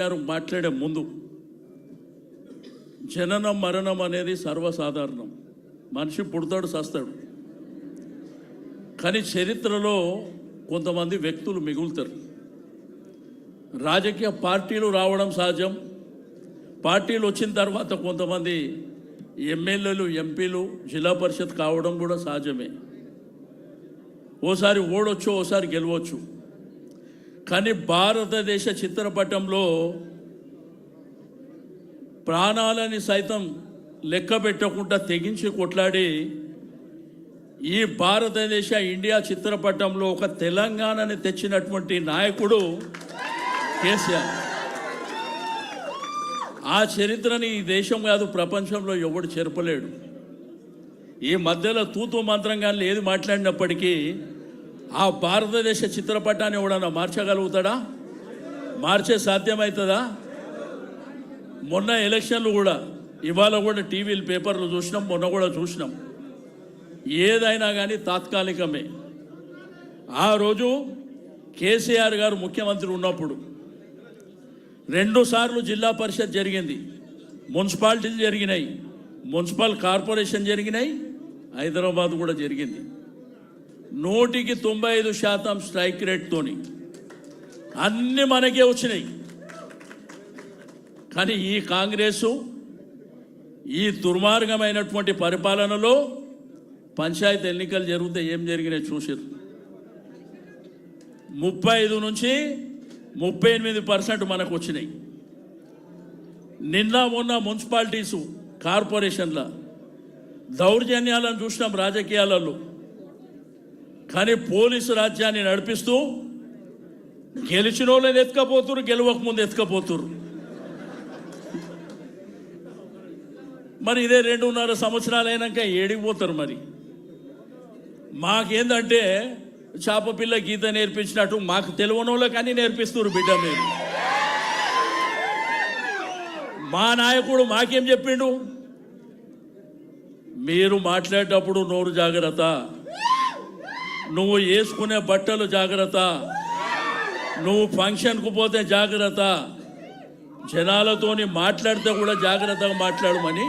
గారు మాట్లాడే ముందు జననం మరణం అనేది సర్వసాధారణం. మనిషి పుడతాడు, చస్తాడు. కానీ చరిత్రలో కొంతమంది వ్యక్తులు మిగులుతారు. రాజకీయ పార్టీలు రావడం సహజం. పార్టీలు వచ్చిన తర్వాత కొంతమంది ఎమ్మెల్యేలు, ఎంపీలు, జిల్లా పరిషత్ కావడం కూడా సహజమే. ఓసారి ఓడొచ్చు, ఓసారి గెలవచ్చు. కానీ భారతదేశ చిత్రపటంలో ప్రాణాలని సైతం లెక్క పెట్టకుండా తెగించి కొట్లాడి ఈ భారతదేశ ఇండియా చిత్రపటంలో ఒక తెలంగాణని తెచ్చినటువంటి నాయకుడు కేసీఆర్. ఆ చరిత్రని ఈ దేశం కాదు, ప్రపంచంలో ఎవడు చెరపలేడు. ఈ మధ్యలో తూతూ మంత్రంగా ఏది మాట్లాడినప్పటికీ ఆ భారతదేశ చిత్రపటాన్ని ఎవడన్నా మార్చగలుగుతాడా? మార్చే సాధ్యమవుతుందా? మొన్న ఎలక్షన్లు కూడా, ఇవాళ కూడా టీవీలు, పేపర్లు చూసినాం, మొన్న కూడా చూసినాం. ఏదైనా కానీ తాత్కాలికమే. ఆ రోజు కేసీఆర్ గారు ముఖ్యమంత్రి ఉన్నప్పుడు 2 సార్లు జిల్లా పరిషత్ జరిగింది, మున్సిపాలిటీలు జరిగినాయి, మున్సిపల్ కార్పొరేషన్ జరిగినాయి, హైదరాబాద్ కూడా జరిగింది. 100కి 95% స్ట్రైక్ రేట్తోని అన్నీ మనకే వచ్చినాయి. కానీ ఈ కాంగ్రెసు ఈ దుర్మార్గమైనటువంటి పరిపాలనలో పంచాయతీ ఎన్నికలు జరిగితే ఏం జరిగినాయి చూసారు. 35 నుంచి 38% మనకు వచ్చినాయి. నిన్న మొన్న మున్సిపాలిటీసు, కార్పొరేషన్ల దౌర్జన్యాలను చూసినాం రాజకీయాలలో. కానీ పోలీసు రాజ్యాన్ని నడిపిస్తూ గెలిచిన వాళ్ళని ఎత్తుకపోతున్నారు, గెలవకముందు ఎత్తుకపోతున్నారు. మరి ఇదే 2.5 సంవత్సరాలు అయినాక ఏడిపోతారు. మరి మాకేందంటే చేప పిల్ల గీత నేర్పించినట్టు మాకు తెలియని వాళ్ళకి అన్నీ నేర్పిస్తున్నారు. బిడ్డ మీరు, మా నాయకుడు మాకేం చెప్పిండు? మీరు మాట్లాడేటప్పుడు నోరు జాగ్రత్త, నువ్వు వేసుకునే బట్టలు జాగ్రత్త, నువ్వు ఫంక్షన్కు పోతే జాగ్రత్త, జనాలతోని మాట్లాడితే కూడా జాగ్రత్తగా మాట్లాడమని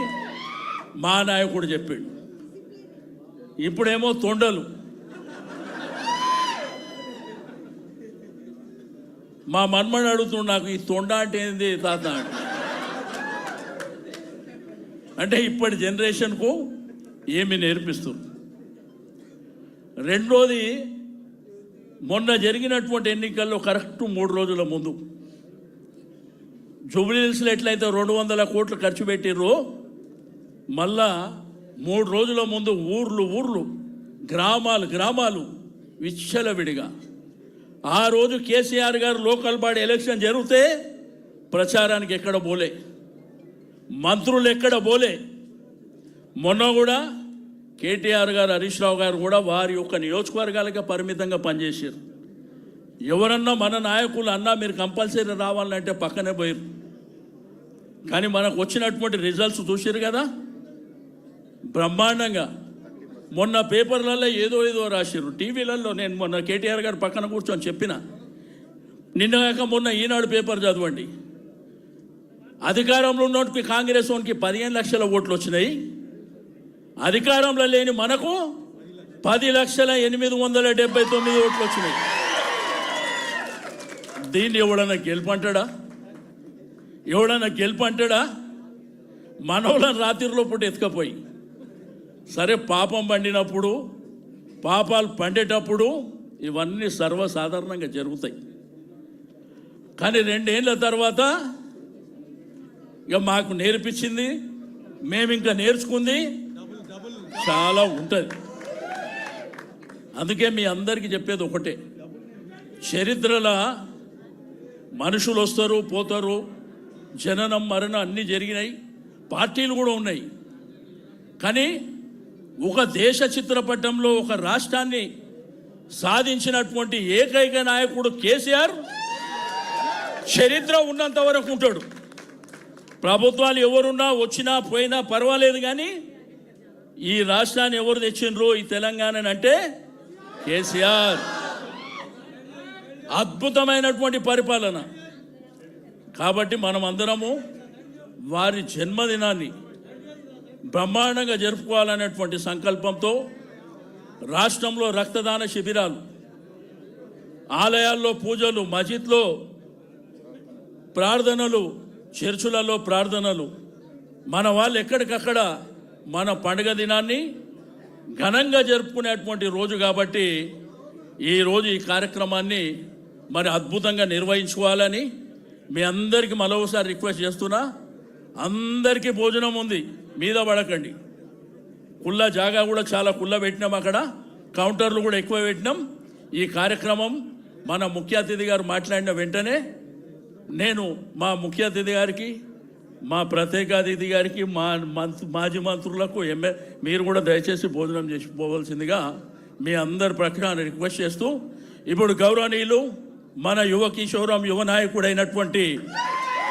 మా నాయకుడు చెప్పాడు. ఇప్పుడేమో తొండలు. మా మన్మడు అడుగుతున్నాడు, నాకు ఈ తొండ అంటే ఏంది తాత అంటే ఇప్పటి జనరేషన్కు ఏమి నేర్పిస్తుంది. రెండోది, మొన్న జరిగినటువంటి ఎన్నికల్లో కరెక్ట్ 3 రోజుల ముందు జూబ్లీహిల్స్లో ఎట్లయితే 200 కోట్లు ఖర్చు పెట్టిర్రో, మళ్ళా 3 రోజుల ముందు ఊర్లు గ్రామాలు విచ్చలవిడిగా ఆ రోజు కేసీఆర్ గారు లోకల్ బాడీ ఎలక్షన్ జరిగితే ప్రచారానికి ఎక్కడ పోలే, మంత్రులు ఎక్కడ పోలే. మొన్న కూడా కేటీఆర్ గారు, హరీష్ రావు గారు కూడా వారి యొక్క నియోజకవర్గాలకే పరిమితంగా పనిచేశారు. ఎవరన్నా మన నాయకులు అన్నా మీరు కంపల్సరీ రావాలంటే పక్కనే పోయారు. కానీ మనకు వచ్చినటువంటి రిజల్ట్స్ చూసారు కదా, బ్రహ్మాండంగా. మొన్న పేపర్లలో ఏదో రాశారు, టీవీలలో. నేను మొన్న కేటీఆర్ గారు పక్కన కూర్చొని చెప్పిన, నిన్నగాక మొన్న ఈనాడు పేపర్ చదవండి. అధికారంలో ఉన్నటువంటి కాంగ్రెస్ వానికి 15 లక్షల ఓట్లు వచ్చినాయి, అధికారంలో లేని మనకు 10,879,000 ఓట్లు వచ్చినాయి. దీన్ని ఎవడన్నా గెలుపంటాడా? మనోళ్ళని రాత్రిలో పూట ఎత్తుకపోయి, సరే పాపం పండినప్పుడు, పాపాలు పండేటప్పుడు ఇవన్నీ సర్వసాధారణంగా జరుగుతాయి. కానీ 2 ఏళ్ళ తర్వాత ఇక మాకు నేర్పించింది, మేము ఇంకా నేర్చుకుంది చాలా ఉంటుంది. అందుకే మీ అందరికీ చెప్పేది ఒకటే, చరిత్రలో మనుషులు వస్తారు, పోతారు, జననం మరణం అన్నీ జరిగినాయి, పార్టీలు కూడా ఉన్నాయి. కానీ ఒక దేశ చిత్రపటంలో ఒక రాష్ట్రాన్ని సాధించినటువంటి ఏకైక నాయకుడు కేసీఆర్. చరిత్ర ఉన్నంత వరకు ఉంటాడు. ప్రభుత్వాలు ఎవరున్నా వచ్చినా పోయినా పర్వాలేదు, కానీ ఈ రాష్ట్రాన్ని ఎవరు తెచ్చిండ్రు, ఈ తెలంగాణని అంటే కేసీఆర్. అద్భుతమైనటువంటి పరిపాలన. కాబట్టి మనం అందరము వారి జన్మదినాన్ని బ్రహ్మాండంగా జరుపుకోవాలనేటువంటి సంకల్పంతో రాష్ట్రంలో రక్తదాన శిబిరాలు, ఆలయాల్లో పూజలు, మసీద్లో ప్రార్థనలు, చర్చులలో ప్రార్థనలు, మన వాళ్ళు ఎక్కడికక్కడ మన పండుగ దినాన్ని ఘనంగా జరుపుకునేటువంటి రోజు కాబట్టి ఈరోజు ఈ కార్యక్రమాన్ని మరి అద్భుతంగా నిర్వహించుకోవాలని మీ అందరికీ మరోసారి రిక్వెస్ట్ చేస్తున్నా. అందరికీ భోజనం ఉంది, మీద పడకండి. కుళ్ళ జాగా కూడా చాలా కుళ్ళ పెట్టినాం, అక్కడ కౌంటర్లు కూడా ఎక్కువ పెట్టినాం. ఈ కార్యక్రమం మన ముఖ్య అతిథి గారు మాట్లాడిన వెంటనే నేను మా ముఖ్య అతిథి గారికి, మా ప్రత్యేక అతిథి గారికి, మాజీ మంత్రులకు మీరు కూడా దయచేసి భోజనం చేసి పోవాల్సిందిగా మీ అందరి ప్రకారం రిక్వెస్ట్ చేస్తూ, ఇప్పుడు గౌరవనీయులు మన యువ కిషోరం యువ నాయకుడైనటువంటి